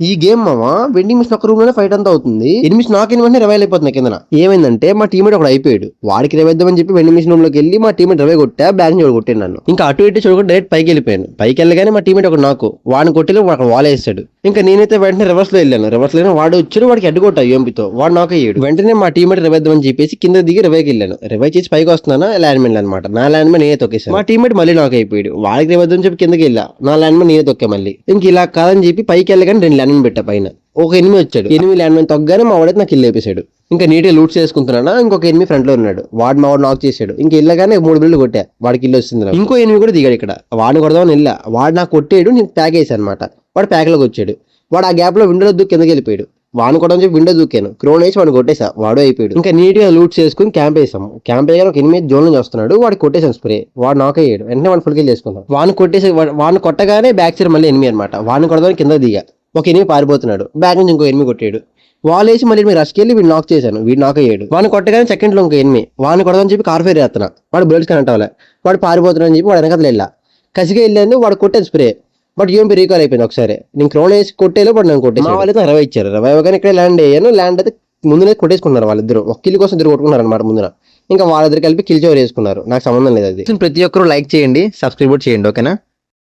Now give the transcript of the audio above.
ఈ గేమ్ మామ vending machine ఒక్క రూమ్ లోనే ఫైట్ అంతా అవుతుంది. ఎనిమిషన్ నాకు వెంటనే రివైల్ అయిపోతున్నాయి కింద. ఏమైందంటే మా టీమేట్ ఒకటి అయిపోయాడు. వాడికి రివైద్దామని చెప్పి వెండింగ్ మిషన్ రూమ్ లోకి వెళ్ళి మా టీమేట్ రివై కొట్టా, బ్యాక్ చూడ కొట్టాను నన్ను. ఇంకా అటు ఇటు చూడకుండా డైరెక్ట్ పైకి వెళ్ళిపోయాను. పైకి వెళ్ళగానే మా టీమేట్ ఒక నాకు వాడిని కొట్టి అక్కడ వాల్ వేసాడు. ఇంకా నేనైతే వెంటనే రివర్స్ లో వెళ్ళాను. రివర్స్ లో వాడు వచ్చాడు, వాడికి అడ్డుకొట్టా యూఎంపీతో. వాడు నాకు అయ్యాడు. వెంటనే మా టీమేట్ రివైద్దామని చెప్పేసి కింద దిగి రివైకి వెళ్ళాను. రివై చేసి పైకి వస్తున్నాను, ల్యాండ్మెన్ అనమాట. నా ల్యాండ్మెన్ నేనే తొక్కేసాను. మా టీమేట్ మళ్ళీ నాకు అయిపోయాడు. వాడికి రివైద్దామని చెప్పి కిందకి వెళ్ళా, నా ల్యాండ్మెన్ నేనే తొక్కా మళ్ళీ. ఇంక ఇలా కాదని చెప్పి పైకి వెళ్ళగానే 2 ల్యాండ్మెన్ పెట్టా పైన. ఒక ఎనిమిది వచ్చాడు. 8 ల్యాండ్మెన్ తొక్కగానే మా వాడైతే నాకు కిల్ అయిపోయాడు. ఇంకా నీట్గా లూట్ చేసుకుంటున్నా. ఇంకొక ఎనిమిది ఫ్రంట్ లో ఉన్నాడు. వాడు మా వాడు నాక్ చేశాడు. ఇంకా వెళ్ళగానే 3 బిల్లు కొట్టా, వాడికి ఇల్లు వస్తుంది. ఇంకో ఎనిమిది కూడా దిగాడు ఇక్కడ. వాడిని కొడదామని వెళ్ళా, వాడు నాకు కొట్టాడు. నేను ప్యాక్ వేసాను అనమాట. వాడు ప్యాక్ లోకి వచ్చాడు. వాడు ఆ గ్యాప్ లో విండో దూకి కిందకి వెళ్ళిపోయాడు. వాడిని కొట్టని చెప్పి విండో దూకాను, క్రోన్ వేసి వాడిని కొట్టేసా, వాడు అయిపోయాడు. ఇంకా నీట్ గా లూట్ చేసుకుని క్యాంప్ వేసాము. క్యాంప్ వేయగానే ఒక 8 జోన్ నుంచి వస్తున్నాడు. వాడికి కొట్టేసాను స్ప్రే, వాడు నాక్ అయ్యాడు. వెంటనే వాడిని ఫుల్ కిల్ చేసుకున్నాం. వాడిని కొట్టేసి వాడిని కొట్టగానే బ్యాక్ సైడ్ మళ్ళీ ఎనిమిది అనమాట. వాడిని కొడదామని కింద దిగా, ఒక ఎనిమిది పారిపోతున్నాడు. బ్యాక్ నుంచి ఇంకో ఎనిమిది కొట్టాడు. వాళ్ళు వేసి మళ్ళీ మీరు రష్కి వెళ్ళి వీడు నాక్ చేశాను. వీడు నాక్ అయ్యాడు. వాడిని కొట్టగానే సెకండ్ లో ఇంకో ఎనిమిది. వాడిని కొడదామని చెప్పి కార్ ఫైర్ చేస్తున్నా, వాడు బుల్లెట్స్ కనెక్ట్ అవ్వలే. వాడు పారిపోతున్నాడు అని చెప్పి వాడు వెనకాల వెళ్ళా, కసిగా వెళ్ళాను. వాడు కొట్టాను స్ప్రే, బట్ యూఎంపీ రీకాల్ అయిపోయింది ఒకసారి. నేను క్రోన్ వేసి కొట్టేలో బట్ నేను కొట్టేసి మా వాళ్ళైతే 20 ఇచ్చారు. 20 కానీ ఇక్కడ ల్యాండ్ అయ్యాను. ల్యాండ్ అయితే ముందునే కొట్టేసుకున్నారు వాళ్ళిద్దరు. ఒక కిల్ కోసం ఇద్దరు కొట్టుకున్నారు అనమాట ముందున. ఇంకా వాళ్ళిద్దరు కలిపి కిల్ చోర్ వేసుకున్నారు. నాకు సంబంధం లేదు అది. ప్రతి ఒక్కరు లైక్ చేయండి, సబ్స్క్రైబ్ చేయండి, ఓకేనా.